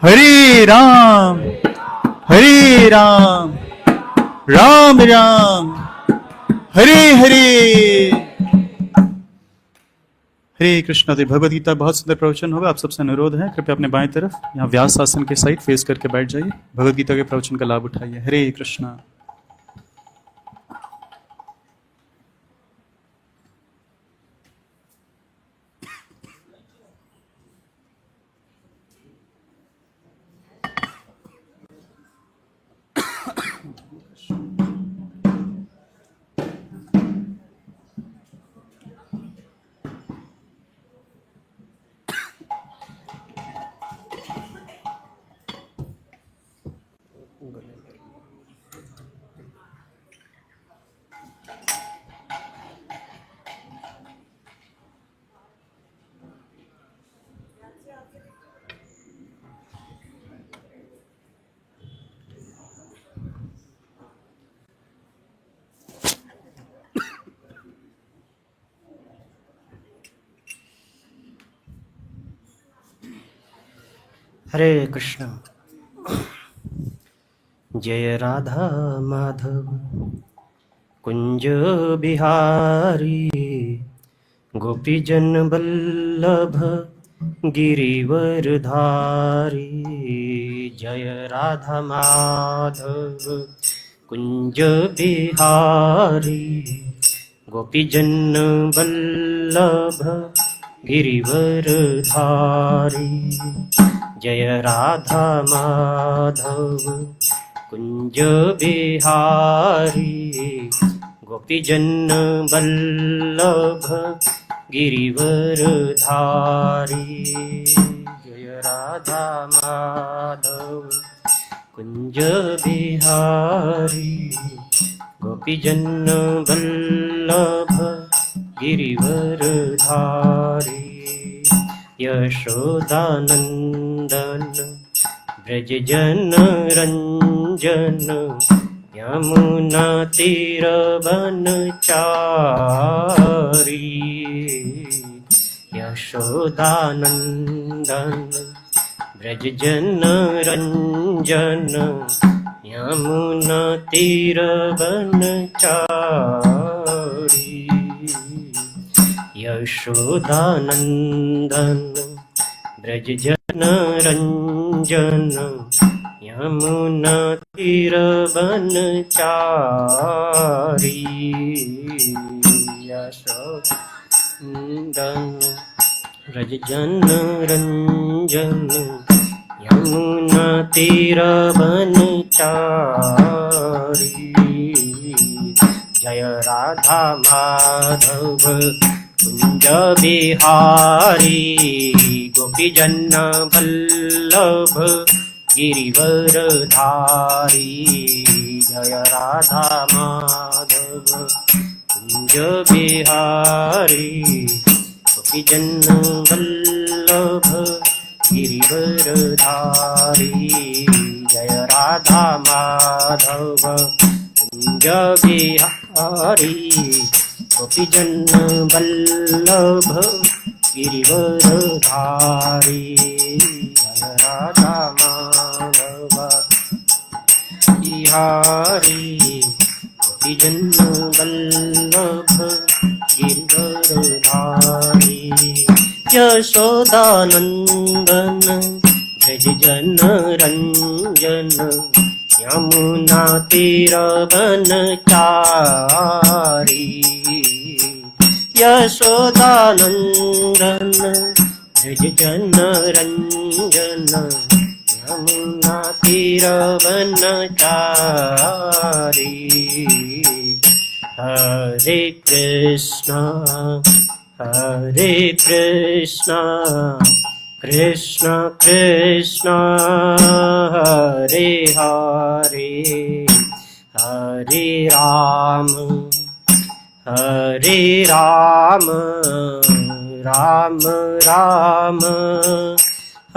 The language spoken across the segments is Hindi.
हरे राम राम राम हरे हरे। हरे कृष्णा। तो भगवद गीता बहुत सुंदर प्रवचन होगा। आप सबसे अनुरोध है कृपया अपने बाएं तरफ यहाँ व्यास आसन के साइड फेस करके बैठ जाइए। भगवद गीता के प्रवचन का लाभ उठाइए। हरे कृष्णा। हरे कृष्ण। जय राधा माधव कुंज बिहारी, गोपीजन बल्लभ गिरिवर धारी। जय राधा माधव कुंज बिहारी, गोपीजन बल्लभ गिरिवर धारी। जय राधा माधव कुंज बिहारी, गोपीजन बल्लभ गिरिवर धारी। जय राधा माधव कुंज बिहारी, गोपीजन बल्लभ गिरिवर धारी। यशोदानंदन ब्रज जन रंजन, यमुना तीर बनचारी। यशोदानंदन ब्रज जन रंजन, यमुना तीर बनचारी। यशोदानंदन ब्रज जन रंजन, यमुना तीर बनचारी। यशोदानंदन ब्रज जन रंजन, यमुना तीर बनचारी। जय राधा माधव कुंज बिहारी, गोपीजन बल्लभ गिरिवर धारी। जय राधा माधव कुंज बिहारी, गोपीजन बल्लभ गिरिवर धारी। जय राधा माधव कुंज बिहारी, गोपीजन बल्लभ गिरिवर धारी। जय राधा माधव बिहारी, गोपीजन बल्लभ गिरिवर धारी। यशोदानंदन ब्रज जन रंजन, यमुना तीर बनचारी। यशोदानंदन ब्रज जन रंजन, यमुना तीर बनचारी। हरे कृष्ण कृष्ण कृष्ण हरे हरे, हरे राम राम राम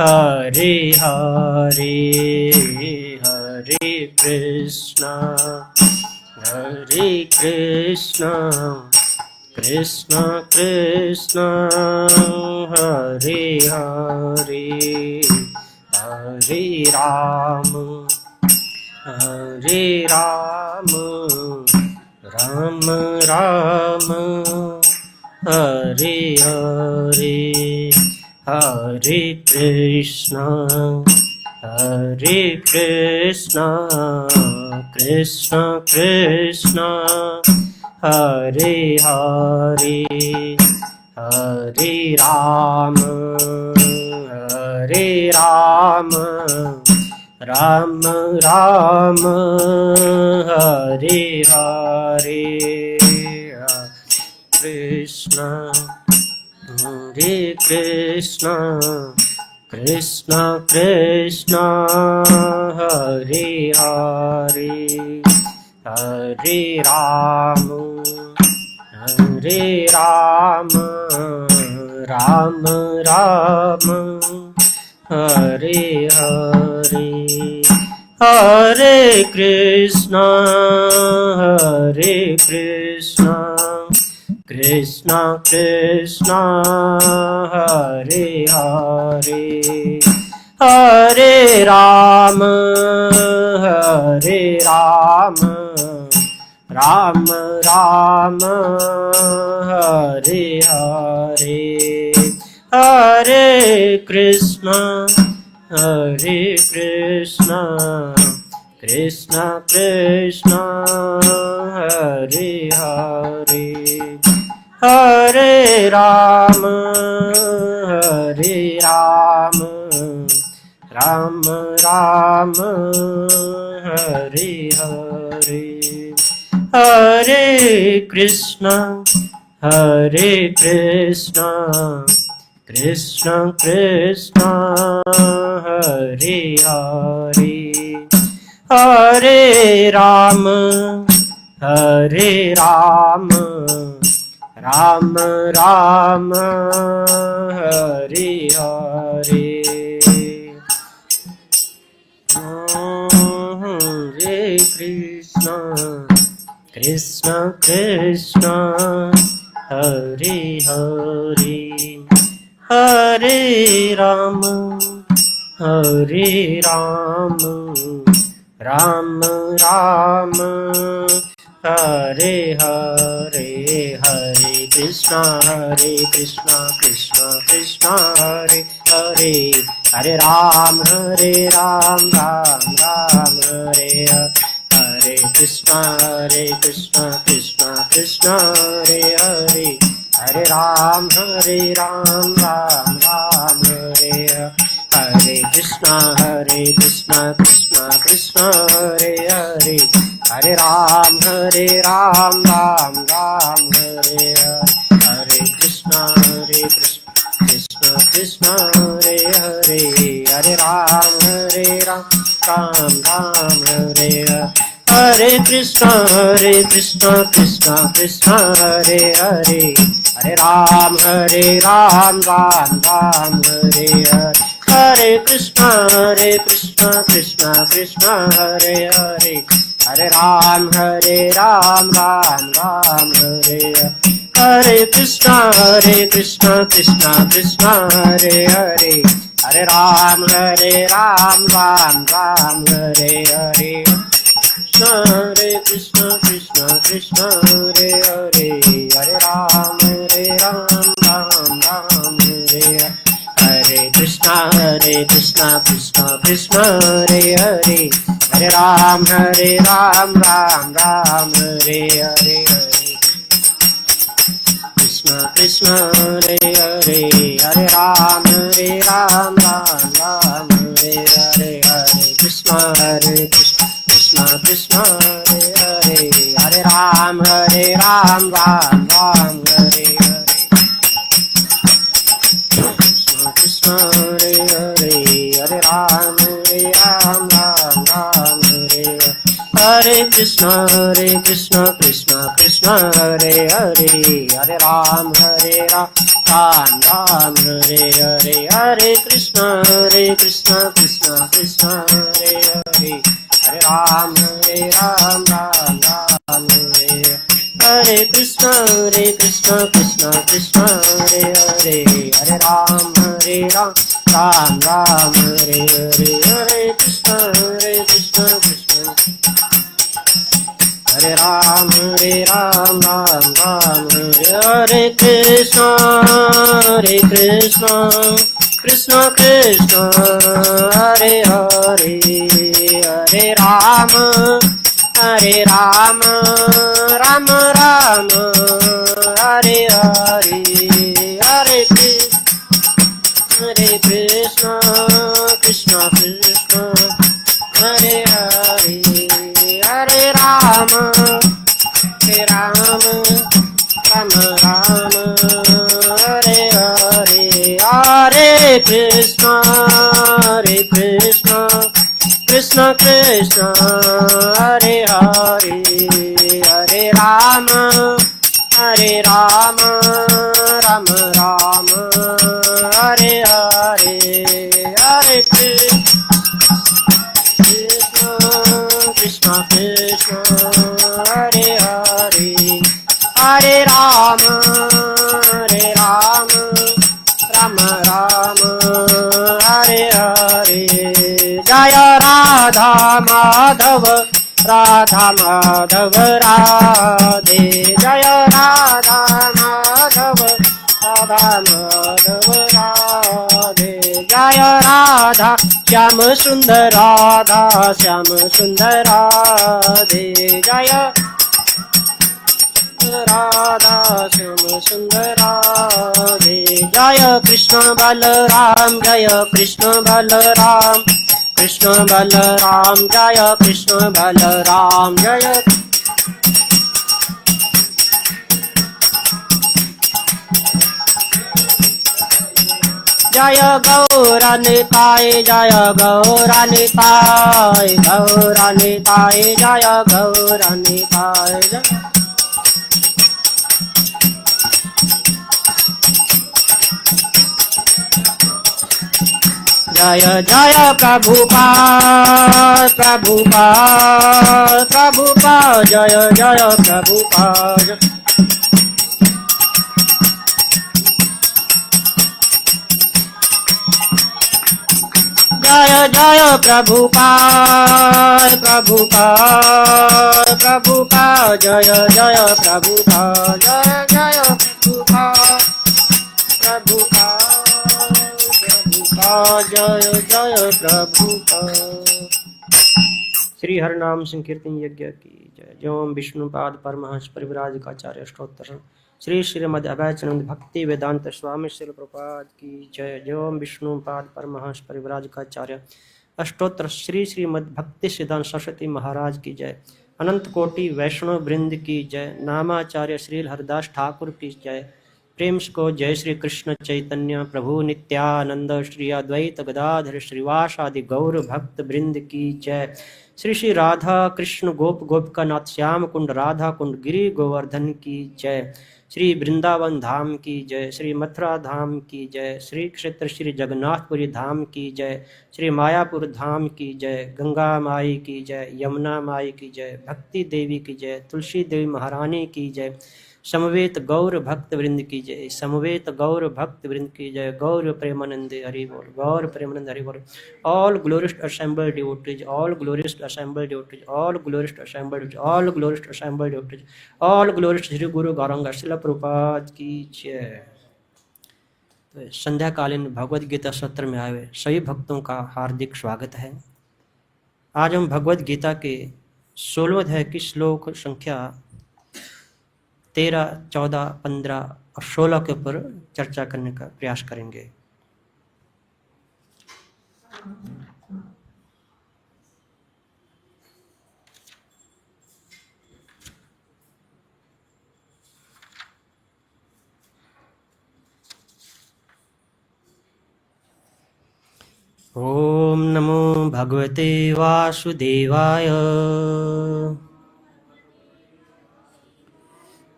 हरे हरे। हरे कृष्ण कृष्ण कृष्ण हरे हरे, हरे राम राम राम हरे हरे हरे कृष्ण कृष्ण कृष्ण हरे हरे हरे राम राम राम हरे हरे कृष्ण कृष्ण कृष्ण हरे हरे हरे राम राम राम हरे हरे हरे कृष्ण कृष्ण कृष्ण हरे हरे हरे राम राम राम हरे हरे हरे कृष्ण कृष्ण कृष्ण हरे हरे हरे राम राम राम हरे हरे हरे कृष्ण कृष्ण कृष्ण हरे हरे हरे राम राम राम हरे हरे हरे कृष्ण कृष्ण हरे हरे हरे राम राम राम हरे हरे हरे कृष्ण कृष्ण कृष्ण हरे हरे हरे राम राम राम हरे हरे कृष्ण कृष्ण कृष्ण हरे हरे हरे राम राम राम हरे हरे कृष्ण कृष्ण कृष्ण हरे हरे हरे राम राम राम हरे हरे कृष्ण कृष्ण कृष्ण हरे हरे हरे राम राम राम हरे हरे कृष्ण कृष्ण कृष्ण हरे हरे हरे राम राम राम हरे हरे कृष्ण कृष्ण कृष्ण हरे हरे हरे राम राम राम हरे हरे कृष्ण कृष्ण कृष्ण हरे हरे हरे राम राम हरे हरे हरे कृष्ण कृष्ण हरे हरे हरे राम राम हरे हरे कृष्ण कृष्ण कृष्ण हरे हरे हरे राम राम हरे हरे कृष्ण कृष्ण हरे हरे हरे राम राम हरे हरे हरे कृष्ण कृष्ण कृष्ण हरे हरे हरे राम राम हरे हरे कृष्ण हरे हरे हरे राम राम हरे हरे कृष्ण कृष्ण कृष्ण हरे हरे हरे राम राम हरे हरे हरे कृष्ण कृष्ण कृष्ण हरे हरे हरे राम राम हरे हरे कृष्ण कृष्ण कृष्ण हरे हरे हरे राम हरे राम राम राम हरे हरे हरे कृष्ण कृष्ण हरे राम राम राम हरे हरे कृष्ण कृष्ण कृष्ण हरे हरे हरे राम राम राम हरे हरे हरे कृष्ण कृष्ण कृष्ण हरे हरे हरे राम राम हरे हरे हरे कृष्ण कृष्ण कृष्ण हरे हरे हरे राम राम राम हरे हरे हरे कृष्ण कृष्ण हरे हरे हरे राम राम हरे हरे जय राधा माधव राधे जय राधा माधव राधे जय राधा श्याम सुंदर राधा श्याम सुंदर राधे जय राधा श्याम सुंदर राधे जय कृष्ण बलराम जय कृष्ण बलराम जय कृष्ण बलराम जय जय गौरानिताय जय गौरानिताय जय गौरानिताय जय जय प्रभुपाद जय जय प्रभुपाद जय जय प्रभुपाद जय जय प्रभुपाद जय जय प्रभुपाद जय जय प्रभुपाद। श्री हरिनाम संकीर्तन यज्ञ की जय। जय विष्णुपाद परमहंस परिव्राजकाचार्य स्तोत्र श्री श्रीमद् अभयचंद भक्ति वेदांत स्वामी श्री प्रभुपाद की जय। जय विष्णुपाद परमहंस परिव्राजकाचार्य अष्टोत्तर श्री श्रीमद् भक्ति सिद्धांत सरस्वती महाराज की जय। अनंत कोटि वैष्णव वृंद की जय। नामाचार्य श्री हरिदास ठाकुर की जय। प्रेम को जय श्री कृष्ण चैतन्य प्रभु नित्यानंद श्री अद्वैत गदाधर श्रीवासादि गौर भक्त वृंद की जय। श्री श्री राधा कृष्ण गोप गोपिका नाथ श्याम कुंड राधा कुंड गिरि गोवर्धन की जय। श्री वृंदावन धाम की जय। श्री मथुरा धाम की जय। श्री क्षेत्र श्री जगन्नाथपुरी धाम की जय। श्री मायापुर धाम की जय। गंगा माई की जय। यमुना माई की जय। भक्ति देवी की जय। तुलसी देवी महारानी की जय। समवेत गौर भक्त वृंद की जय। समवेत गौर भक्त वृंद की जय। गौर प्रेमानंद हरि बोल। गौर प्रेमानंद हरि बोल। All glories to assembled devotees, all glories to assembled devotees, all glories to assembled, all glories to assembled devotees, all glories to Shri Guru Gauranga शिला प्रभुपाद की जय। तो संध्याकालीन भगवद गीता सत्र में आए हुए सभी भक्तों का हार्दिक स्वागत है। आज हम भगवद गीता के 16वें अध्याय की श्लोक संख्या 13, 14, 15 और 16 के ऊपर चर्चा करने का प्रयास करेंगे। ओम नमो भगवते वासुदेवाय।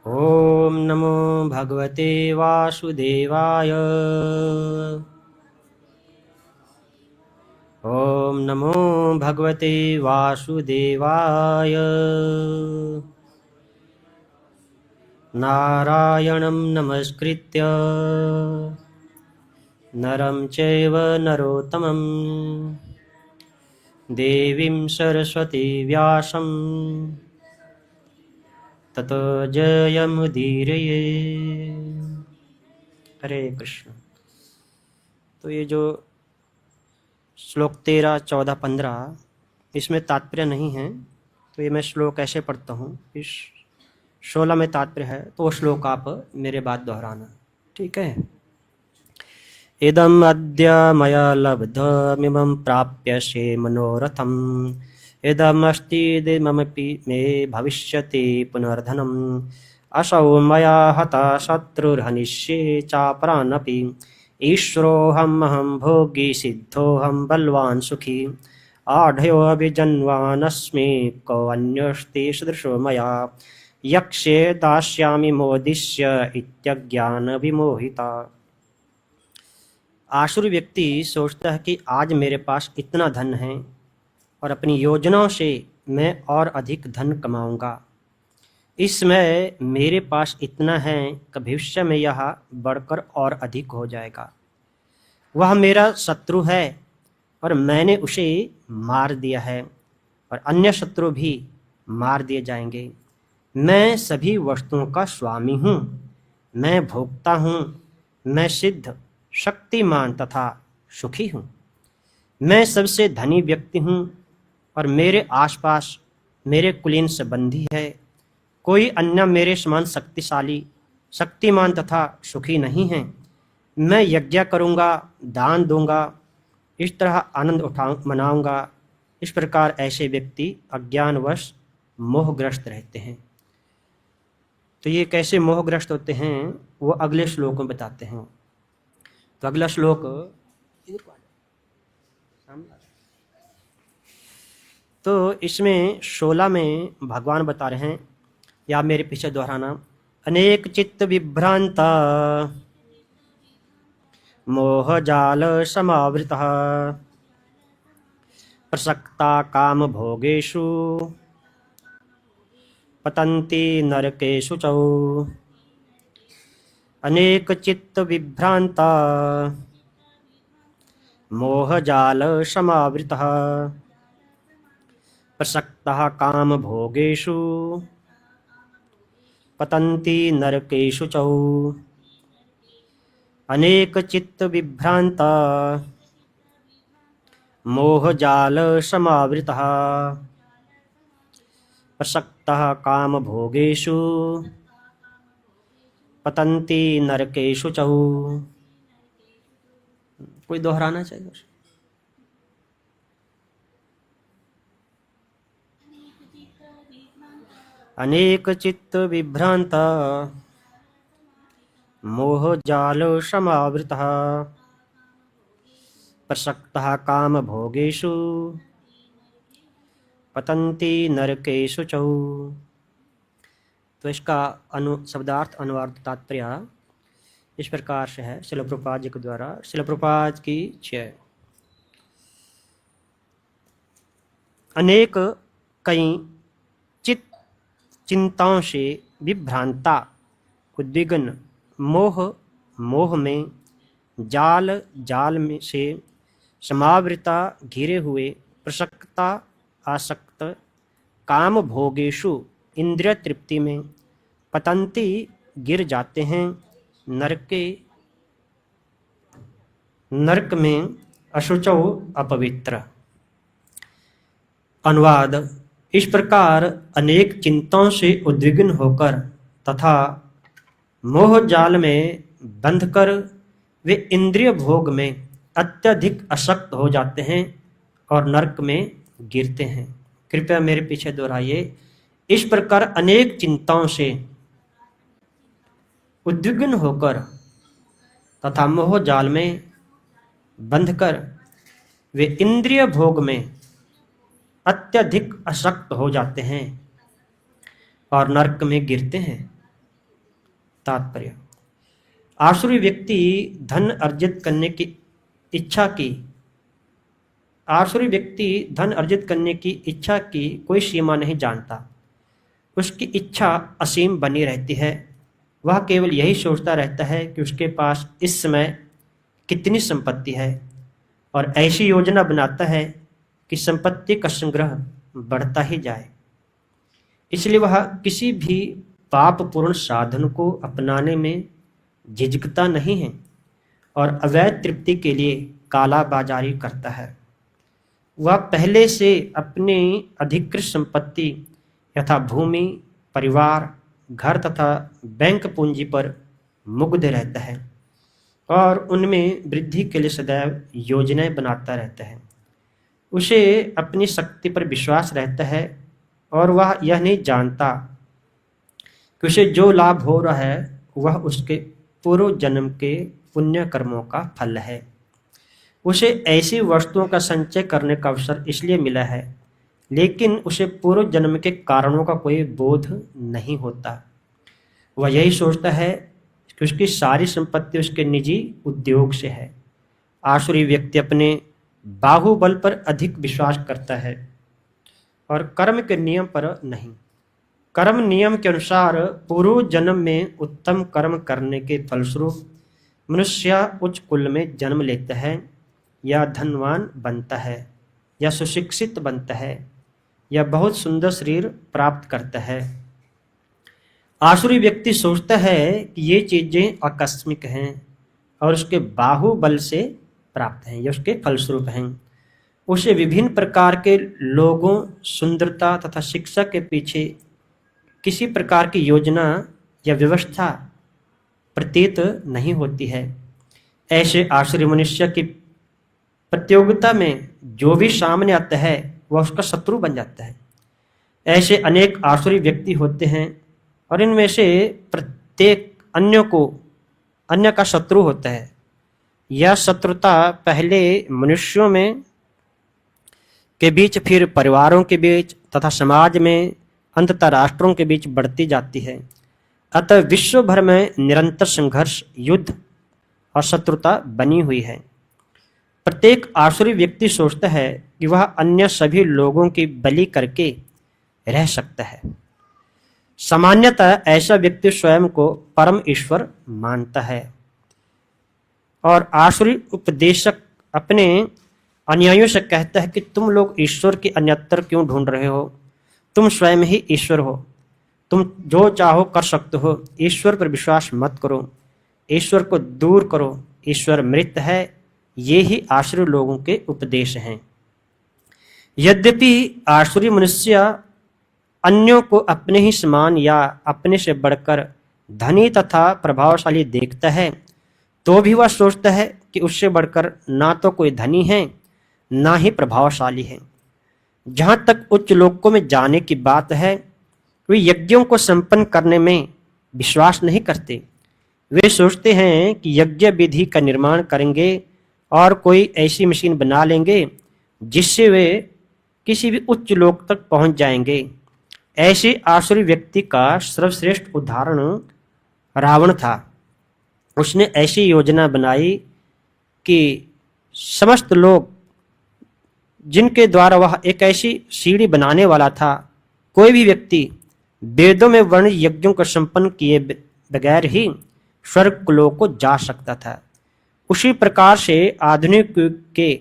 ओम नमो भगवते वासुदेवाय। ओम नमो भगवते वासुदेवाय। नारायणं नमस्कृत्य नरं चैव नरोत्तमं देवीं सरस्वती व्यासं ततो जयमुदीरये। हरे कृष्ण। तो ये जो श्लोक 13, 14, 15 इसमें तात्पर्य नहीं है, तो ये मैं श्लोक ऐसे पढ़ता हूँ। इस 16 में तात्पर्य है, तो वो श्लोक आप मेरे बाद दोहराना, ठीक है। इदम् अद्य मया लब्धमिमं प्राप्यसे मनोरथम् इदमस्तीदमपि मे भविष्यति पुनर्धनम् असौ मया हतः शत्रुर्हनिष्ये चापरानपि ईश्वरोऽहमहं भोगी सिद्धोऽहं बलवान् सुखी आढ्योऽभिजन्वानस्मि कोऽन्योऽस्ति सदृशो मया यक्ष्ये दास्यामि मोदिष्य इत्यज्ञानविमोहिता। आसुरी व्यक्ति सोचता है कि आज मेरे पास इतना धन है और अपनी योजनाओं से मैं और अधिक धन कमाऊंगा। इस समय मेरे पास इतना है कि भविष्य में यह बढ़कर और अधिक हो जाएगा। वह मेरा शत्रु है और मैंने उसे मार दिया है और अन्य शत्रु भी मार दिए जाएंगे। मैं सभी वस्तुओं का स्वामी हूँ, मैं भोक्ता हूँ, मैं सिद्ध, शक्तिमान तथा सुखी हूँ। मैं सबसे धनी व्यक्ति हूँ और मेरे आसपास मेरे कुलीन संबंधी है। कोई अन्य मेरे समान शक्तिशाली, शक्तिमान तथा सुखी नहीं है। मैं यज्ञ करूँगा, दान दूंगा, इस तरह आनंद मनाऊंगा। इस प्रकार ऐसे व्यक्ति अज्ञानवश मोहग्रस्त रहते हैं। तो ये कैसे मोहग्रस्त होते हैं वो अगले श्लोक में बताते हैं। तो अगला श्लोक तो इसमें 16 में भगवान बता रहे हैं, या मेरे पीछे दोहराना। अनेक चित्त विभ्रांता मोह जाल समावृतः प्रसक्ता काम भोगेषु पतन्ति नरकेषु च। अनेक चित्त विभ्रांता मोह जाल समावृतः प्रसक्तः काम भोगेषु पतन्ति नरकेषु च। अनेक चित्त विभ्रांता मोह जाल समावृतः प्रसक्तः काम भोगेषु पतन्ति नरकेषु च। कोई दोहराना चाहिए? अनेक चित्त विभ्रांता मोह जाल समावृतः प्रसक्तः काम भोगेषु पतन्ति नरकेषु च। तो इसका शब्दार्थ अनुवाद तात्पर्य इस प्रकार से है श्रील प्रभुपाद जी के द्वारा। श्रील प्रभुपाद की जय। अनेक कई चिंताओं से विभ्रांता उद्विग्न, मोह में, जाल में से समावृता घिरे हुए, प्रसक्ता आसक्त, काम भोगेषु इंद्रिय तृप्ति में, पतंती गिर जाते हैं, नरक में, अशुचौ अपवित्र। अनुवाद। इस प्रकार अनेक चिंताओं से उद्विग्न होकर तथा मोह जाल में बंधकर वे इंद्रिय भोग में अत्यधिक आसक्त हो जाते हैं और नरक में गिरते हैं। कृपया मेरे पीछे दोहराइए। इस प्रकार अनेक चिंताओं से उद्विग्न होकर तथा मोह जाल में बंधकर वे इंद्रिय भोग में अत्यधिक आसक्त हो जाते हैं और नरक में गिरते हैं। तात्पर्य। आसुरी व्यक्ति धन अर्जित करने की इच्छा की कोई सीमा नहीं जानता। उसकी इच्छा असीम बनी रहती है। वह केवल यही सोचता रहता है कि उसके पास इस समय कितनी संपत्ति है और ऐसी योजना बनाता है कि संपत्ति का संग्रह बढ़ता ही जाए। इसलिए वह किसी भी पापपूर्ण साधन को अपनाने में झिझकता नहीं है और अवैध तृप्ति के लिए कालाबाजारी करता है। वह पहले से अपनी अधिकृत संपत्ति यथा भूमि, परिवार, घर तथा बैंक पूंजी पर मुग्ध रहता है और उनमें वृद्धि के लिए सदैव योजनाएं बनाता रहता है। उसे अपनी शक्ति पर विश्वास रहता है और वह यह नहीं जानता कि उसे जो लाभ हो रहा है वह उसके पूर्व जन्म के पुण्य कर्मों का फल है। उसे ऐसी वस्तुओं का संचय करने का अवसर इसलिए मिला है, लेकिन उसे पूर्व जन्म के कारणों का कोई बोध नहीं होता। वह यही सोचता है कि उसकी सारी संपत्ति उसके निजी उद्योग से है। आसुरी व्यक्ति अपने बाहुबल पर अधिक विश्वास करता है और कर्म के नियम पर नहीं। कर्म नियम के अनुसार पूर्व जन्म में उत्तम कर्म करने के फलस्वरूप मनुष्य उच्च कुल में जन्म लेता है या धनवान बनता है या सुशिक्षित बनता है या बहुत सुंदर शरीर प्राप्त करता है। आसुरी व्यक्ति सोचता है कि ये चीजें आकस्मिक हैं और उसके बाहुबल से प्राप्त हैं या उसके फलस्वरूप हैं। उसे विभिन्न प्रकार के लोगों, सुंदरता तथा शिक्षा के पीछे किसी प्रकार की योजना या व्यवस्था प्रतीत नहीं होती है। ऐसे आसुरी मनुष्य की प्रतियोगिता में जो भी सामने आता है वह उसका शत्रु बन जाता है। ऐसे अनेक आसुरी व्यक्ति होते हैं और इनमें से प्रत्येक अन्य का शत्रु होता है। यह शत्रुता पहले मनुष्यों में के बीच, फिर परिवारों के बीच तथा समाज में, अंततः राष्ट्रों के बीच बढ़ती जाती है। अतः विश्व भर में निरंतर संघर्ष, युद्ध और शत्रुता बनी हुई है। प्रत्येक आसुरी व्यक्ति सोचता है कि वह अन्य सभी लोगों की बलि करके रह सकता है। सामान्यतः ऐसा व्यक्ति स्वयं को परम ईश्वर मानता है और आसुरी उपदेशक अपने अनुयायियों से कहता है कि तुम लोग ईश्वर की अन्यत्र क्यों ढूंढ रहे हो? तुम स्वयं ही ईश्वर हो। तुम जो चाहो कर सकते हो। ईश्वर पर विश्वास मत करो, ईश्वर को दूर करो, ईश्वर मृत है। ये ही आसुरी लोगों के उपदेश हैं। यद्यपि आसुरी मनुष्य अन्यों को अपने ही समान या अपने से बढ़कर धनी तथा प्रभावशाली देखता है, तो भी वह सोचता है कि उससे बढ़कर ना तो कोई धनी है ना ही प्रभावशाली है। जहाँ तक उच्च लोकों में जाने की बात है, वे यज्ञों को संपन्न करने में विश्वास नहीं करते। वे सोचते हैं कि यज्ञ विधि का निर्माण करेंगे और कोई ऐसी मशीन बना लेंगे जिससे वे किसी भी उच्च लोक तक पहुंच जाएंगे। ऐसे आसुरी व्यक्ति का सर्वश्रेष्ठ उदाहरण रावण था। उसने ऐसी योजना बनाई कि समस्त लोग, जिनके द्वारा वह एक ऐसी सीढ़ी बनाने वाला था, कोई भी व्यक्ति वेदों में वर्णित यज्ञों को संपन्न किए बगैर ही स्वर्ग कुलों को जा सकता था। उसी प्रकार से आधुनिक युग के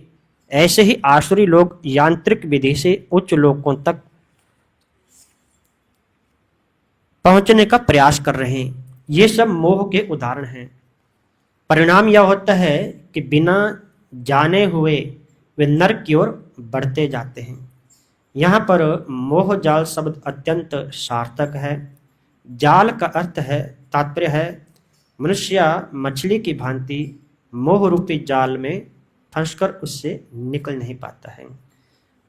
ऐसे ही आसुरी लोग यांत्रिक विधि से उच्च लोकों तक पहुंचने का प्रयास कर रहे हैं। ये सब मोह के उदाहरण हैं। परिणाम यह होता है कि बिना जाने हुए वे नरक की ओर बढ़ते जाते हैं। यहाँ पर मोह जाल शब्द अत्यंत सार्थक है। जाल का अर्थ है, तात्पर्य है, मनुष्य मछली की भांति मोह रूपी जाल में फंसकर उससे निकल नहीं पाता है।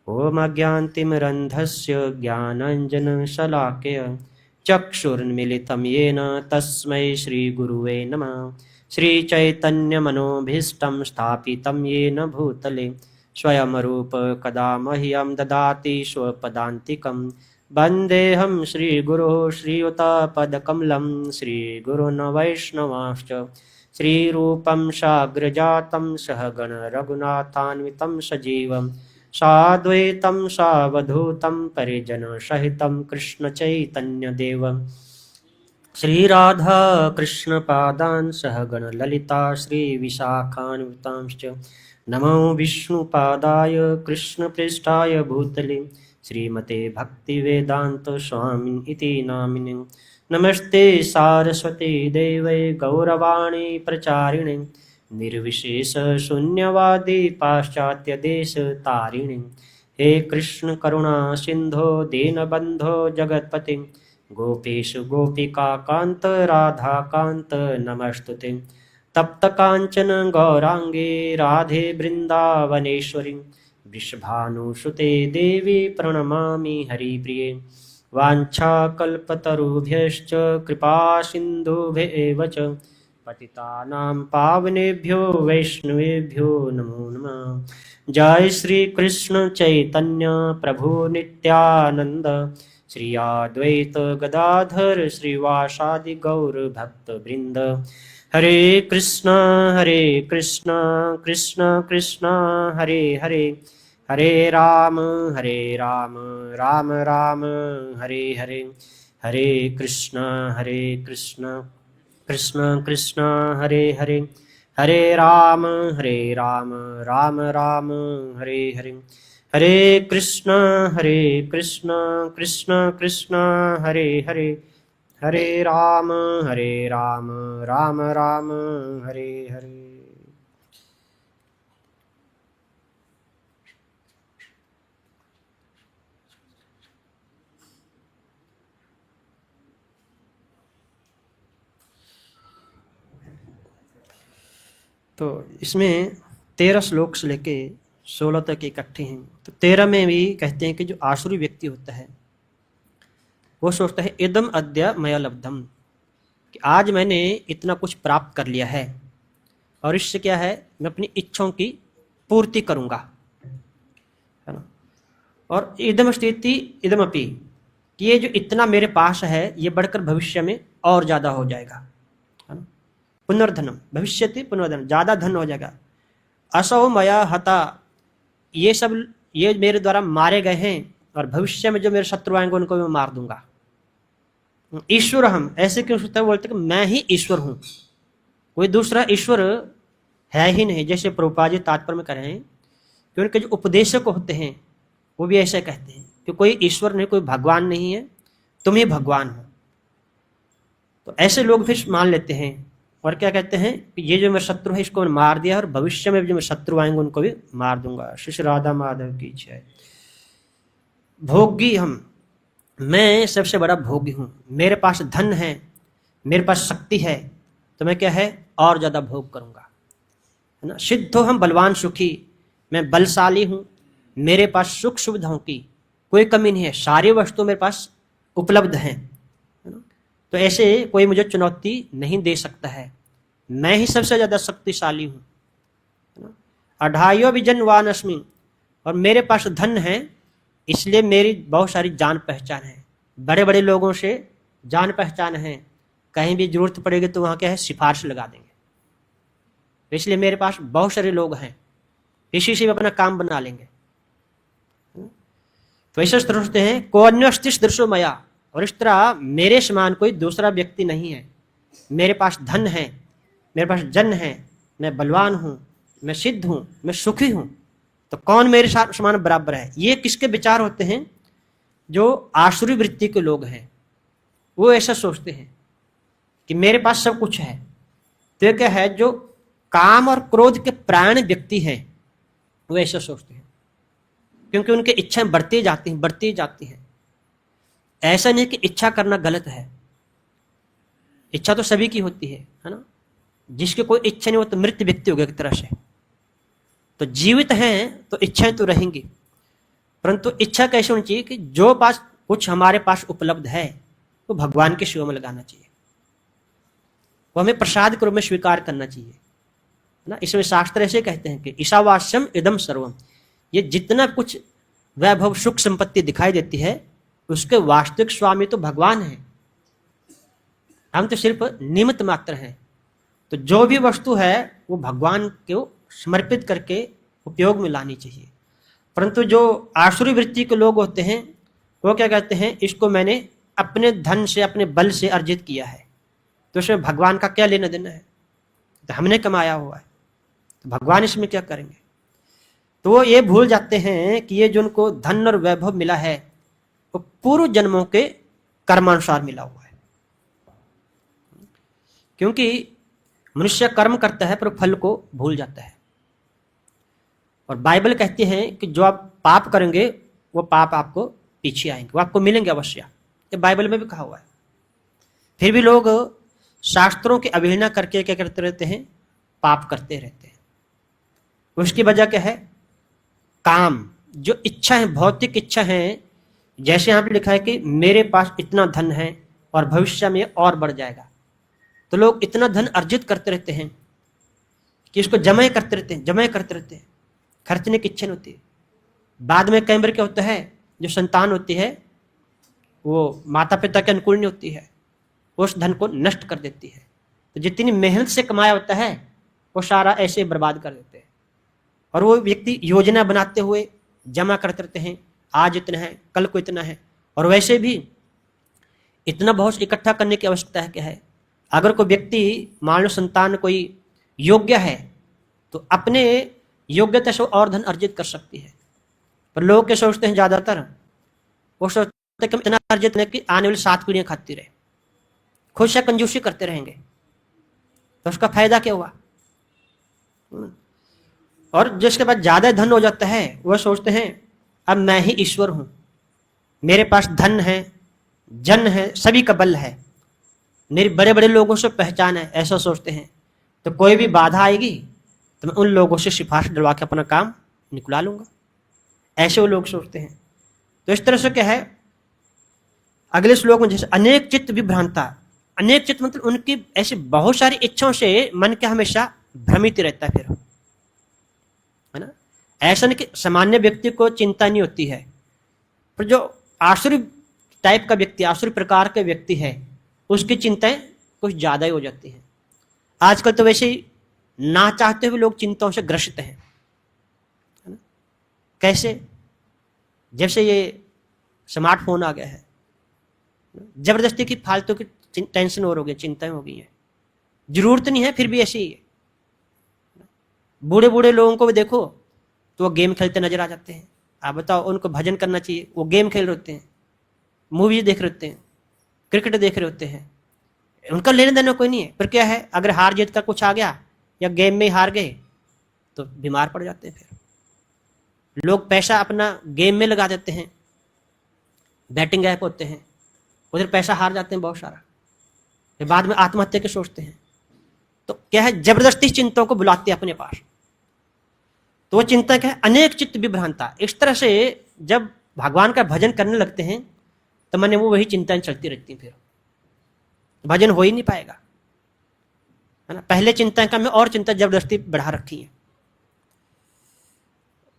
ओम अज्ञानतिमिरन्धस्य ज्ञानाञ्जन शलाकया चक्षुरुन्मीलितं येन तस्मै श्रीगुरुवे नमः। श्रीचैतन्यमनोभीष्टं स्थापितं येन भूतले स्वयं रूप कदा मह्यं ददाति स्वपदान्तिकं। वन्देऽहं श्रीगुरो श्रीयुतपदकमलं श्रीगुरुन् वैष्णवांश्च श्रीरूपं साग्रजातं सहगण रघुनाथान्वितं सजीवं साद्वैतं सावधूतं परिजनसहितं कृष्णचैतन्यदेवं श्री राधा कृष्ण पादान् सहगण ललिता श्री विशाखान्वितांश्च नमो विष्णुपादाय कृष्ण पृष्ठाय भूतले श्रीमते भक्ति वेदांत स्वामी इति नामिने नमस्ते सारस्वती देवै गौरवाणी प्रचारिणे निर्विशेष शून्यवादी पाश्चात्य देश तारिणे हे कृष्ण करुणा सिंधो दीनबंधो जगतपते गोपेश गोपिका कांत राधा कांत नमस्तुते तप्त कांचन गौरांगे राधे वृंदावनेश्वरी वृषभानुसुते देवी प्रणमामि हरिप्रिये वाञ्छाकल्पतरुभ्यश्च कृपा सिन्धुभ्येव च पतितानां पावनेभ्यो वैष्णवेभ्यो नमो नमः। जय श्री कृष्ण चैतन्य प्रभु नित्यानंद श्री अद्वैत गदाधर श्रीवासादि गौर भक्त वृंद। हरे कृष्णा कृष्ण कृष्ण हरे हरे हरे राम राम राम हरे हरे हरे कृष्ण कृष्ण कृष्ण हरे हरे हरे राम राम राम हरे हरे हरे कृष्ण कृष्ण कृष्ण हरे हरे हरे राम राम राम हरे हरे। तो इसमें 13 श्लोक से लेके 16 तक इकट्ठे हैं। तो 13 में भी कहते हैं कि जो आसुरी व्यक्ति होता है वो सोचता है इदम अद्य मया लब्धम, कि आज मैंने इतना कुछ प्राप्त कर लिया है और इससे क्या है मैं अपनी इच्छाओं की पूर्ति करूंगा, है ना। और इदम स्थिति इदमपि, कि ये जो इतना मेरे पास है ये बढ़कर भविष्य में और ज़्यादा हो जाएगा, है ना। पुनर्धनम भविष्यति पुनर्धन, ज़्यादा धन हो जाएगा। असौ मया हता, ये सब ये मेरे द्वारा मारे गए हैं और भविष्य में जो मेरे शत्रु आएंगे उनको मैं मार दूंगा। ईश्वर हम, ऐसे क्यों सोचते हैं, बोलते कि मैं ही ईश्वर हूँ, कोई दूसरा ईश्वर है ही नहीं। जैसे प्रभुपाद जी तात्पर्य में कह रहे हैं कि उनके जो उपदेशक होते हैं वो भी ऐसे कहते हैं कि कोई ईश्वर नहीं, कोई भगवान नहीं है, तुम ही भगवान हो। तो ऐसे लोग फिर मान लेते हैं और क्या कहते हैं कि ये जो मेरा शत्रु है इसको मैंने मार दिया और भविष्य में जो मेरे शत्रु आएंगे उनको भी मार दूंगा। श्री राधा माधव की जय। भोगी हम, मैं सबसे बड़ा भोगी हूँ, मेरे पास धन है, मेरे पास शक्ति है, तो मैं क्या है और ज़्यादा भोग करूँगा, है ना। सिद्धो हम बलवान सुखी, मैं बलशाली हूँ, मेरे पास सुख सुविधाओं की कोई कमी नहीं है, सारी वस्तु मेरे पास उपलब्ध हैं, है ना। तो ऐसे कोई मुझे चुनौती नहीं दे सकता है, मैं ही सबसे ज़्यादा शक्तिशाली हूँ, है ना। अढ़ाइयों भी जनवान अस्मि, और मेरे पास धन है इसलिए मेरी बहुत सारी जान पहचान है, बड़े बड़े लोगों से जान पहचान है, कहीं भी जरूरत पड़ेगी तो वहाँ क्या है सिफारिश लगा देंगे, तो इसलिए मेरे पास बहुत सारे लोग हैं, इसी से अपना काम बना लेंगे। तो ऐसे सोचते हैं को अन्यस्तिस दृश्यो मया, और इस तरह मेरे समान कोई दूसरा व्यक्ति नहीं है, मेरे पास धन है, मेरे पास जन है, मैं बलवान हूँ, मैं सिद्ध हूँ, मैं सुखी हूँ, तो कौन मेरे साथ समान बराबर है। ये किसके विचार होते हैं, जो आसुरी वृत्ति के लोग हैं, वो ऐसा सोचते हैं कि मेरे पास सब कुछ है। तो ये क्या है, जो काम और क्रोध के प्राण व्यक्ति हैं वो ऐसा सोचते हैं, क्योंकि उनकी इच्छाएं बढ़ती जाती हैं। ऐसा नहीं कि इच्छा करना गलत है, इच्छा तो सभी की होती है ना। जिसकी कोई इच्छा नहीं वो तो मृत व्यक्ति हो गया एक तरह से। तो जीवित हैं तो इच्छाएं तो रहेंगी, परंतु इच्छा कैसे होनी चाहिए कि जो पास कुछ हमारे पास उपलब्ध है वो भगवान के सेवा में लगाना चाहिए, वो हमें प्रसाद के रूप में स्वीकार करना चाहिए, है ना। इसमें शास्त्र ऐसे कहते हैं कि ईशावास्यम इदम सर्वम, ये जितना कुछ वैभव सुख संपत्ति दिखाई देती है उसके वास्तविक स्वामी तो भगवान है, हम तो सिर्फ निमित्त मात्र हैं। तो जो भी वस्तु है वो भगवान को समर्पित करके उपयोग में लानी चाहिए। परंतु जो आसुरी वृत्ति के लोग होते हैं वो क्या कहते हैं, इसको मैंने अपने धन से अपने बल से अर्जित किया है, तो उसमें भगवान का क्या लेना देना है? तो हमने कमाया हुआ है, तो भगवान इसमें क्या करेंगे? तो वो ये भूल जाते हैं कि ये जो उनको धन और वैभव मिला है वो पूर्व जन्मों के कर्मानुसार मिला हुआ है। क्योंकि मनुष्य कर्म करता है पर फल को भूल जाता है। और बाइबल कहती है कि जो आप पाप करेंगे वो पाप आपको पीछे आएंगे, वो आपको मिलेंगे अवश्य। ये बाइबल में भी कहा हुआ है। फिर भी लोग शास्त्रों की अवहेलना करके क्या करते रहते हैं? पाप करते रहते हैं। उसकी वजह क्या है? काम, जो इच्छा है, भौतिक इच्छा है। जैसे यहाँ पे लिखा है कि मेरे पास इतना धन है और भविष्य में और बढ़ जाएगा, तो लोग इतना धन अर्जित करते रहते हैं कि इसको जमा करते रहते हैं, जमा करते रहते हैं, खर्चने की इच्छा नहीं होती है। बाद में कई बार क्या होता है, जो संतान होती है वो माता पिता के अनुकूल नहीं होती है, उस धन को नष्ट कर देती है। तो जितनी मेहनत से कमाया होता है वो सारा ऐसे बर्बाद कर देते हैं। और वो व्यक्ति योजना बनाते हुए जमा करते रहते हैं, आज इतना है, कल को इतना है। और वैसे भी इतना बहुत इकट्ठा करने की आवश्यकता है क्या है? अगर कोई व्यक्ति, मान लो संतान कोई योग्य है, तो अपने योग्यता से और धन अर्जित कर सकती है। पर लोग क्या सोचते हैं? ज़्यादातर वो सोचते हैं कि इतना अर्जित करने की आने वाली 7 पीढ़ियाँ खाती रहे, खुद से कंजूसी करते रहेंगे, तो उसका फायदा क्या हुआ? और जिसके पास ज़्यादा धन हो जाता है वह सोचते हैं अब मैं ही ईश्वर हूँ, मेरे पास धन है, जन है, सभी का बल है, मेरी बड़े बड़े लोगों से पहचान है, ऐसा सोचते हैं। तो कोई भी बाधा आएगी तो मैं उन लोगों से सिफारिश डलवा के अपना काम निकला लूँगा, ऐसे वो लोग सोचते हैं। तो इस तरह से क्या है, अगले श्लोक में जैसे अनेक चित्त विभ्रांता, अनेक चित्त मतलब उनकी ऐसी बहुत सारी इच्छाओं से मन क्या हमेशा भ्रमित रहता है, फिर है ना। ऐसा नहीं कि सामान्य व्यक्ति को चिंता नहीं होती है, पर जो आसुरी टाइप का व्यक्ति, आसुरी प्रकार के व्यक्ति है, उसकी चिंताएं कुछ ज़्यादा ही हो जाती हैं। आजकल तो वैसे ही ना चाहते हुए लोग चिंताओं से ग्रसित हैं, है ना। कैसे? जब से ये स्मार्टफोन आ गया है, जबरदस्ती की फालतू की टेंशन और हो गई, चिंताएं हो गई हैं, जरूरत नहीं है फिर भी ऐसी ही है। बूढ़े बूढ़े लोगों को भी देखो तो वो गेम खेलते नजर आ जाते हैं। आप बताओ, उनको भजन करना चाहिए, वो गेम खेल रहे होते हैं, मूवीज देख रहे होते हैं, क्रिकेट देख रहे होते हैं, उनका लेने देना कोई नहीं है। पर क्या है, अगर हार जीत का कुछ आ गया या गेम में ही हार गए तो बीमार पड़ जाते हैं। फिर लोग पैसा अपना गेम में लगा देते हैं, बैटिंग ऐप होते हैं, उधर पैसा हार जाते हैं बहुत सारा, फिर बाद में आत्महत्या के सोचते हैं। तो क्या है, जबरदस्ती चिंताओं को बुलाते हैं अपने पास। तो वो चिंता क्या है, अनेक चित्त विभ्रांता। इस तरह से जब भगवान का भजन करने लगते हैं तो मन में वो वही चिंताएं चलती रहती हैं, फिर भजन हो ही नहीं पाएगा, है ना। पहले चिंताएं कम है और चिंता जबरदस्ती बढ़ा रखी है।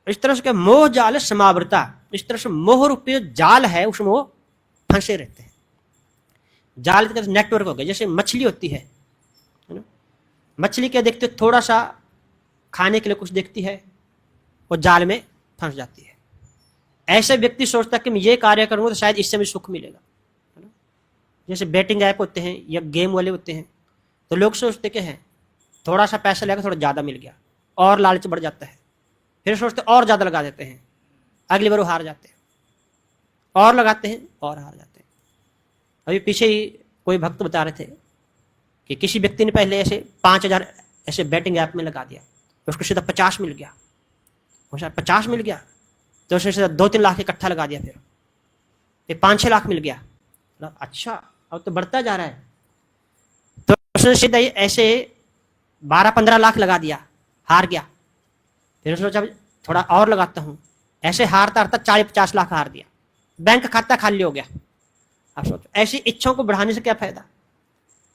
इस तरह से मोह जाल समावृता, इस तरह से मोह रूपी जाल है उसमें वो फंसे रहते हैं। जाल की तरह नेटवर्क हो गया, जैसे मछली होती है ना। मछली क्या देखते, थोड़ा सा खाने के लिए कुछ देखती है, वो जाल में फंस जाती है। ऐसे व्यक्ति सोचता है कि मैं ये कार्य करूंगा तो शायद इससे मुझे सुख मिलेगा, है ना। जैसे बैटिंग ऐप होते हैं या गेम वाले होते हैं, तो लोग सोचते कि हैं थोड़ा सा पैसा लगा, थोड़ा ज़्यादा मिल गया, और लालच बढ़ जाता है, फिर सोचते और ज़्यादा लगा देते हैं, अगली बार वो हार जाते हैं, और लगाते हैं और हार जाते हैं। अभी पीछे ही कोई भक्त बता रहे थे कि किसी व्यक्ति ने पहले ऐसे 5,000 ऐसे बैटिंग ऐप में लगा दिया, तो उसको सीधा 50 मिल गया, 50 मिल गया, तो उसने सीधा 2-3 लाख इकट्ठा लगा दिया, फिर 5-6 लाख मिल गया। अच्छा, अब तो बढ़ता जा रहा है, तो उसने सीधा ऐसे 12-15 लाख लगा दिया, हार गया। फिर उसने सोचा थोड़ा और लगाता हूँ, ऐसे हारता हारता 40-50 लाख हार दिया, बैंक खाता खाली हो गया। आप सोचो, ऐसी इच्छाओं को बढ़ाने से क्या फायदा,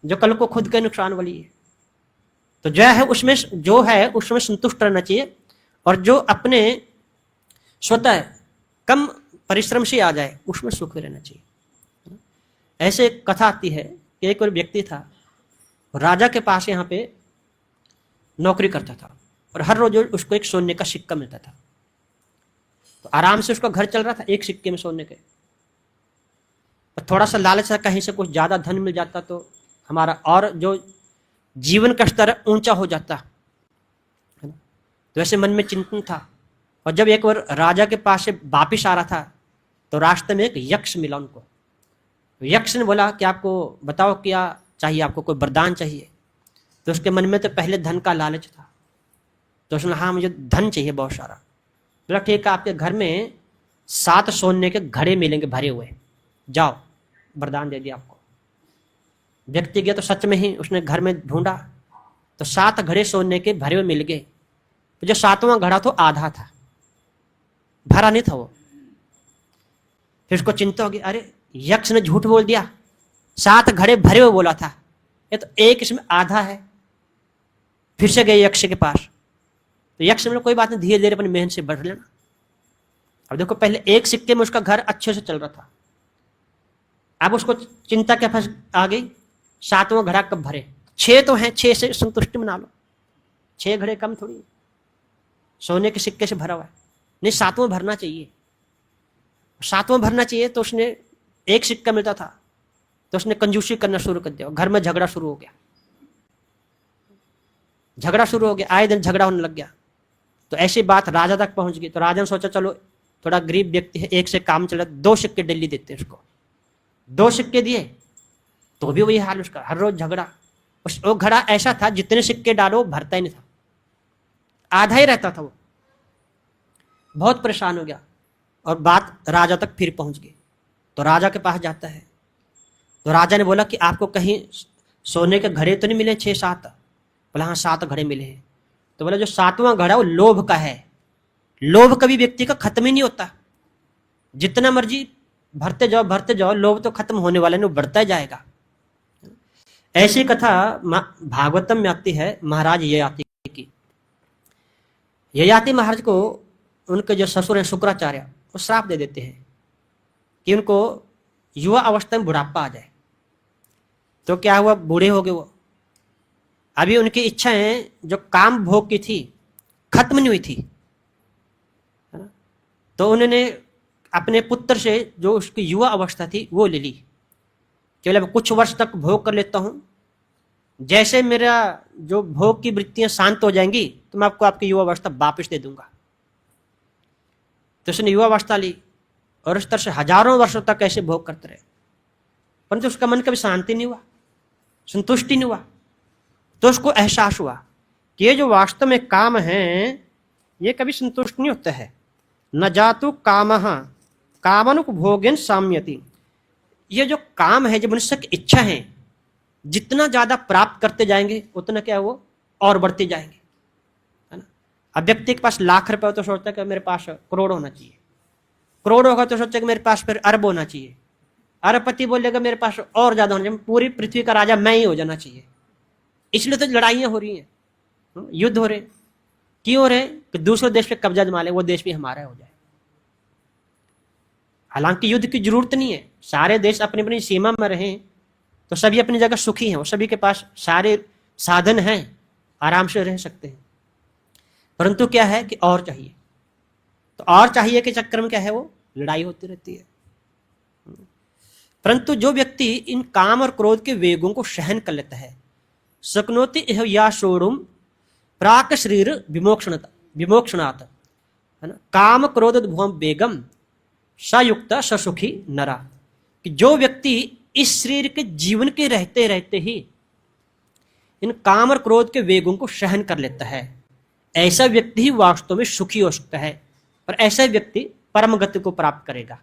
जो कल को खुद के नुकसान वाली है। तो जो है उसमें संतुष्ट रहना चाहिए, और जो अपने स्वतः कम परिश्रम से आ जाए उसमें सुख रहना चाहिए। ऐसे एक कथा आती है कि एक और व्यक्ति था, राजा के पास यहाँ पे नौकरी करता था, और हर रोज उसको एक सोने का सिक्का मिलता था। तो आराम से उसका घर चल रहा था एक सिक्के में सोने के। और थोड़ा सा लालच था, कहीं से कुछ ज़्यादा धन मिल जाता तो हमारा और जो जीवन का स्तर ऊंचा हो जाता है ना। तो ऐसे मन में चिंतन था, और जब एक बार राजा के पास से वापिस आ रहा था तो रास्ते में एक यक्ष मिला उनको। यक्ष ने बोला कि आपको बताओ क्या चाहिए, आपको कोई वरदान चाहिए? तो उसके मन में तो पहले धन का लालच था, तो उसने हाँ मुझे धन चाहिए बहुत सारा। बोला ठीक है, आपके घर में 7 सोने के घड़े मिलेंगे भरे हुए, जाओ, वरदान दे दिया आपको। व्यक्ति गया तो सच में ही उसने घर में ढूंढा तो 7 घड़े सोने के भरे हुए मिल गए। तो जो 7वां घड़ा तो आधा था, भरा नहीं था वो। फिर उसको चिंता होगी, अरे यक्ष ने झूठ बोल दिया, 7 घड़े भरे हुए बोला था, ये तो एक इसमें आधा है। फिर से गए यक्ष के पास, तो यक्ष ने कोई बात नहीं, धीरे धीरे अपनी मेहनत से बढ़ लेना। अब देखो पहले एक सिक्के में उसका घर अच्छे से चल रहा था, अब उसको चिंता क्या फंस आ गई, 7वां घड़ा कब भरे? 6 तो हैं, 6 से संतुष्टि मना लो, 6 घड़े कम थोड़ी, सोने के सिक्के से भरा हुआ है, नहीं 7वां भरना चाहिए। 7वां भरना चाहिए तो उसने, एक सिक्का मिलता था तो उसने कंजूसी करना शुरू कर दिया, घर में झगड़ा शुरू हो गया, आए दिन झगड़ा होने लग गया। तो ऐसी बात राजा तक पहुंच गई। तो राजा ने सोचा चलो थोड़ा गरीब व्यक्ति है, एक से काम चला, 2 सिक्के डेली देते उसको। 2 सिक्के दिए तो भी वही हाल उसका, हर रोज झगड़ा। वो घड़ा ऐसा था जितने सिक्के डालो भरता ही नहीं था, आधा ही रहता था वो। बहुत परेशान हो गया और बात राजा तक फिर पहुंच गई। तो राजा के पास जाता है, तो राजा ने बोला कि आपको कहीं सोने के घड़े तो नहीं मिले 6-7? बोला हाँ 7 घड़े मिले हैं। तो बोला जो 7वां घड़ा वो लोभ का है। लोभ कभी व्यक्ति का खत्म ही नहीं होता, जितना मर्जी भरते जाओ लोभ तो खत्म होने वाला नहीं, वो बढ़ता ही जाएगा। ऐसी कथा भागवतम में आती है महाराज ययाति की। ययाति महाराज को उनके जो ससुर हैं शुक्राचार्य, वो श्राप दे देते हैं कि उनको युवा अवस्था में बुढ़ापा आ जाए। तो क्या हुआ, बूढ़े हो गए वो। अभी उनकी इच्छाएं जो काम भोग की थी खत्म नहीं हुई थी, है ना। तो उन्होंने अपने पुत्र से जो उसकी युवा अवस्था थी वो ले ली, केवल कुछ वर्ष तक भोग कर लेता हूं, जैसे मेरा जो भोग की वृत्तियां शांत हो जाएंगी तो मैं आपको आपकी युवा अवस्था वापस दे दूंगा। तो उसने युवा अवस्था ली और इस तरह से हजारों वर्षों तक ऐसे भोग करते रहे, परंतु उसका मन कभी शांति नहीं हुआ, संतुष्टि नहीं हुआ। तो उसको एहसास हुआ कि ये जो वास्तव में काम है ये कभी संतुष्ट नहीं होता है। न जातु कामः कामानुपभोगेन साम्यति। ये जो काम है, जो मनुष्य की इच्छा है, जितना ज्यादा प्राप्त करते जाएंगे उतना क्या वो और बढ़ते जाएंगे, है ना। अब व्यक्ति के पास लाख रुपए हो तो सोचता है कि मेरे पास करोड़ होना चाहिए, करोड़ होगा तो सोचता है कि मेरे पास फिर अरब होना चाहिए, अरबपति बोलेगा मेरे पास और ज्यादा होना चाहिए, पूरी पृथ्वी का राजा मैं ही हो जाना चाहिए। इसलिए तो लड़ाइयां हो रही हैं, युद्ध हो रहे। क्यों हो रहे? कि दूसरे देश पे कब्जा जमा ले, वो देश भी हमारा हो जाए। हालांकि युद्ध की जरूरत नहीं है, सारे देश अपनी अपनी सीमा में रहें तो सभी अपनी जगह सुखी हैं, और सभी के पास सारे साधन हैं, आराम से रह सकते हैं। परंतु क्या है कि और चाहिए, तो और चाहिए के चक्कर में क्या है वो लड़ाई होती रहती है। परंतु जो व्यक्ति इन काम और क्रोध के वेगों को सहन कर लेता है, शक्नोति इह या शोरुम प्राक शरीर विमोक्षणात्, है ना। काम क्रोध भुवम वेगम सयुक्त ससुखी नरा। कि जो व्यक्ति इस शरीर के जीवन के रहते रहते ही इन काम और क्रोध के वेगों को सहन कर लेता है, ऐसा व्यक्ति ही वास्तव में सुखी हो सकता है, और ऐसा व्यक्ति परम गति को प्राप्त करेगा।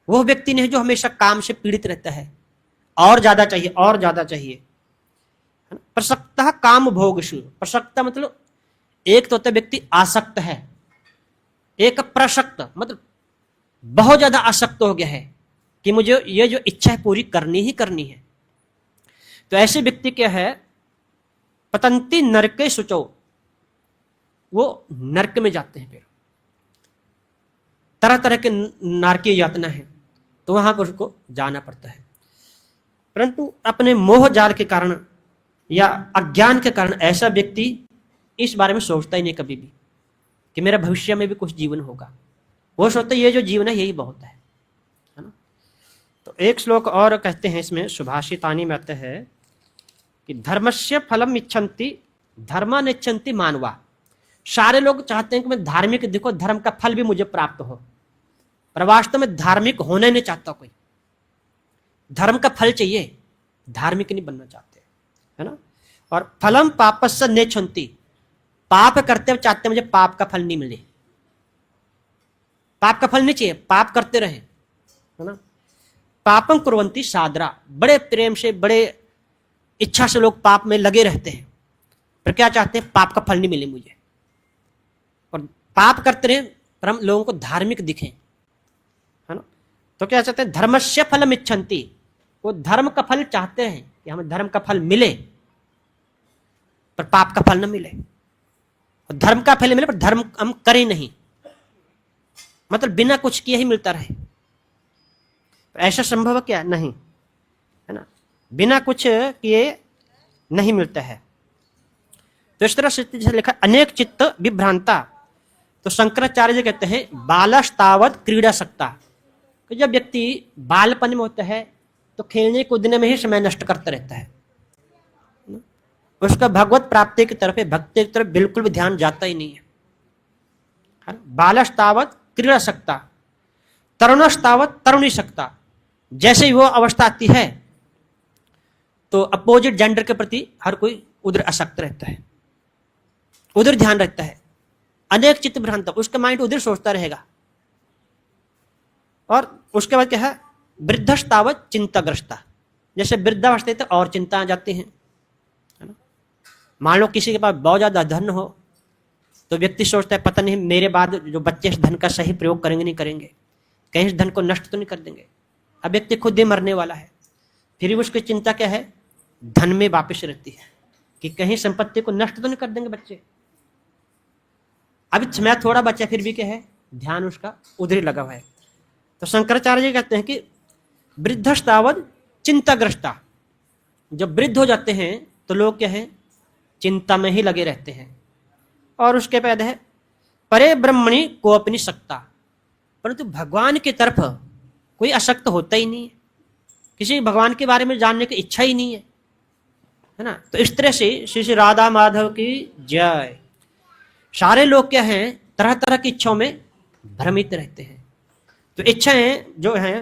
वह व्यक्ति नहीं जो हमेशा काम से पीड़ित रहता है, और ज्यादा चाहिए और ज्यादा चाहिए। प्रसक्तः काम भोगसु। प्रसक्त मतलब एक तो व्यक्ति आसक्त है, एक प्रसक्त मतलब बहुत ज्यादा आसक्त हो गया है कि मुझे ये जो इच्छा है पूरी करनी ही करनी है। तो ऐसे व्यक्ति क्या है, पतंती नरके सुचो, वो नरक में जाते हैं। फिर तरह तरह के नारकीय यातना है, तो वहां पर उसको जाना पड़ता है। परंतु अपने मोह जाल के कारण या अज्ञान के कारण ऐसा व्यक्ति इस बारे में सोचता ही नहीं कभी भी कि मेरा भविष्य में भी कुछ जीवन होगा। वो सोचता है ये जो जीवन है यही बहुत है ना। तो एक श्लोक और कहते हैं इसमें, सुभाषितानी में आता है कि धर्मस्य फलम इच्छन्ति धर्मानिच्छन्ति मानवा। सारे लोग चाहते हैं कि मैं धार्मिक दिखो, धर्म का फल भी मुझे प्राप्त हो, पर वास्तव में धार्मिक होना नहीं चाहता कोई। धर्म का फल चाहिए, धार्मिक नहीं बनना चाहते, है ना। और फलम पापस्य नेच्छन्ति, पाप करते हुए चाहते मुझे पाप का फल नहीं मिले, पाप का फल नहीं चाहिए, पाप करते रहे, है ना। पापम कुर्वन्ति सादरा, बड़े प्रेम से बड़े इच्छा से लोग पाप में लगे रहते हैं, पर क्या चाहते हैं, पाप का फल नहीं मिले मुझे। और पाप करते रहे पर हम लोगों को धार्मिक दिखें, है ना। तो क्या चाहते हैं, धर्मस्य फलम इच्छन्ति, वो धर्म का फल चाहते हैं कि हमें धर्म का फल मिले पर पाप का फल न मिले, और धर्म का फल मिले पर धर्म हम करें नहीं, मतलब बिना कुछ किए ही मिलता रहे। ऐसा संभव क्या नहीं, है ना, बिना कुछ किए नहीं मिलता है। तो इस तरह से लिखा अनेक चित्त विभ्रांता। तो शंकराचार्य जी कहते हैं बालस्तावत क्रीड़ा सकता, कि जब व्यक्ति बालपन में होता है तो खेलने कूदने में ही समय नष्ट करता रहता है, उसका भगवत प्राप्ति की तरफ, भक्ति की तरफ बिल्कुल भी ध्यान जाता ही नहीं है। बालस्तावत क्रीड़ा सकता, तरुणस्तावत तरुणी सकता। जैसे ही वो अवस्था आती है तो अपोजिट जेंडर के प्रति हर कोई उधर आसक्त रहता है, उधर ध्यान रहता है। अनेक चित्त भ्रांत, उसका माइंड उधर सोचता रहेगा। और उसके बाद क्या है, वृद्धस्तावत चिंताग्रस्ता। जैसे वृद्धावस्था तो और चिंता आ जाती हैं, है ना। मान लो किसी के पास बहुत ज्यादा धन हो तो व्यक्ति सोचता है पता नहीं मेरे बाद जो बच्चे इस धन का सही प्रयोग करेंगे नहीं करेंगे, कहीं इस धन को नष्ट तो नहीं कर देंगे। अब व्यक्ति खुद ही मरने वाला है, फिर भी उसकी चिंता क्या है, धन में वापस रहती है कि कहीं संपत्ति को नष्ट तो नहीं कर देंगे बच्चे। अभी समय थोड़ा बचा, फिर भी क्या है, ध्यान उसका उधर ही लगा हुआ है। तो शंकराचार्य जी कहते हैं कि वृद्धस्तावत चिंताग्रस्ता। जब वृद्ध हो जाते हैं तो लोग क्या है, चिंता में ही लगे रहते हैं। और उसके बाद है परे ब्रह्मणि को अपनी सकता, परंतु भगवान की तरफ कोई आसक्त होता ही नहीं है, किसी भगवान के बारे में जानने की इच्छा ही नहीं है ना। तो इस तरह से श्री श्री राधा माधव की जय। सारे लोग क्या हैं, तरह तरह की इच्छाओं में भ्रमित रहते हैं। तो इच्छाएं जो हैं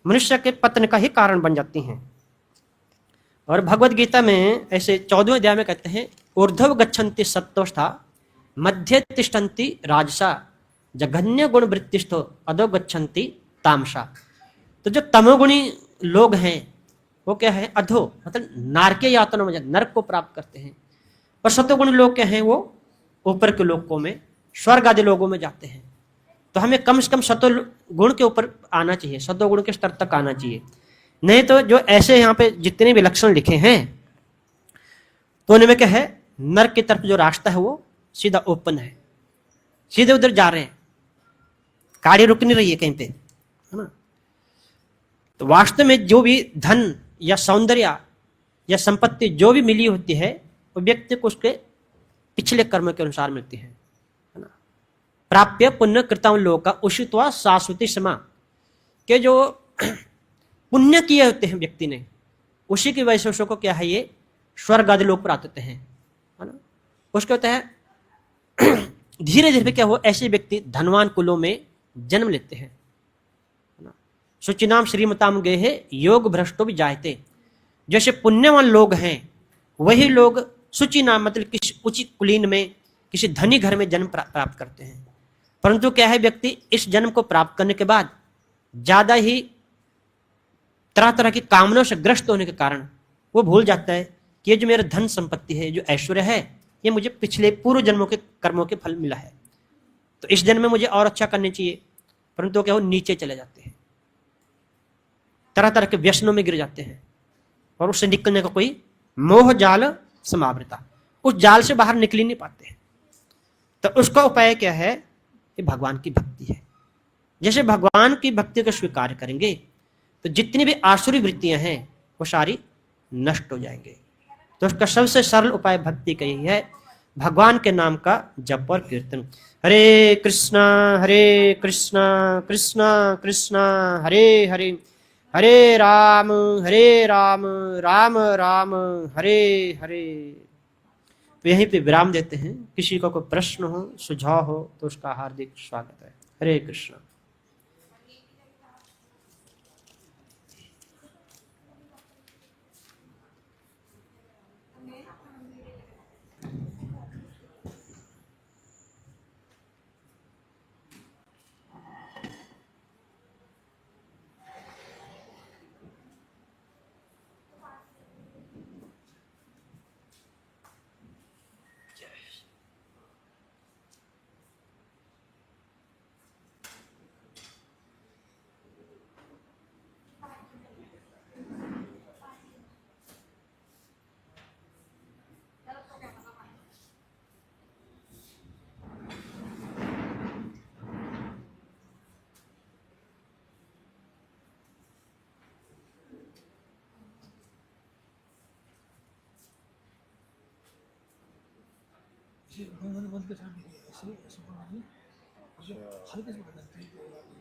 मनुष्य के पतन का ही कारण बन जाती हैं। और भगवत गीता में ऐसे 14वें अध्याय में कहते हैं ऊर्ध्व गच्छन्ति सत्वस्था मध्य तिष्ठन्ति राजसा जघन्य गुण वृत्तिष्ठो अधो गच्छन्ति तामसा। तो जो तमोगुणी लोग हैं वो क्या है, अधो मतलब नारकीय यातनों में, नरक को प्राप्त करते हैं। और सतोगुणी लोग क्या हैं, वो ऊपर के लोकों में, स्वर्ग आदि लोगों में जाते हैं। तो हमें कम से कम सतोगुण के ऊपर आना चाहिए, सतोगुण के स्तर तक आना चाहिए। नहीं तो जो ऐसे यहाँ पे जितने भी लक्षण लिखे हैं तो उनमें क्या है, नरक की तरफ जो रास्ता है वो सीधा ओपन है, सीधे उधर जा रहे हैं, गाड़ी रुक नहीं रही है कहीं पे, है ना। तो वास्तव में जो भी धन या सौंदर्य या संपत्ति जो भी मिली होती है वो व्यक्ति को उसके पिछले कर्म के अनुसार मिलती है ना। प्राप्य पुण्य कृतम लोक का उषित्वा शाश्वती समा, के जो पुण्य किए होते हैं व्यक्ति ने, उसी की वजह से उसको क्या है, ये स्वर्ग आदि लोग प्राप्त होते हैं, है ना। उसके होता है धीरे धीरे क्या हो, ऐसे व्यक्ति धनवान कुलों में जन्म लेते हैं, है ना। शुचिनाम श्रीमताम गेहे योग भ्रष्टो भी जायते। जैसे पुण्यवान लोग हैं वही लोग शुचि नाम मतलब किसी उचित कुलीन में, किसी धनी घर में जन्म प्राप्त करते हैं। परंतु क्या है, व्यक्ति इस जन्म को प्राप्त करने के बाद ज्यादा ही तरह तरह की कामनाओं से ग्रस्त होने के कारण वो भूल जाता है कि ये जो मेरा धन संपत्ति है, जो ऐश्वर्य है, ये मुझे पिछले पूर्व जन्मों के कर्मों के फल मिला है, तो इस जन्म में मुझे और अच्छा करने चाहिए। परंतु क्या, वो नीचे चले जाते हैं, तरह तरह के व्यसनों में गिर जाते हैं और उससे निकलने का कोई मोह जाल समावृता, उस जाल से बाहर निकल ही नहीं पाते हैं। तो उसका उपाय क्या है, ये भगवान की भक्ति है। जैसे भगवान की भक्ति को स्वीकार करेंगे तो जितनी भी आसुरी वृत्तियां हैं वो सारी नष्ट हो जाएंगे। तो उसका सबसे सरल उपाय भक्ति का यही है, भगवान के नाम का जप और कीर्तन। हरे कृष्णा कृष्णा कृष्णा हरे हरे, हरे राम राम राम हरे हरे। तो यहीं पे विराम देते हैं। किसी का कोई प्रश्न हो, सुझाव हो तो उसका हार्दिक स्वागत है। हरे कृष्ण। बंद के साथ ऐसे ऐसे हल्के से बदलते हैं।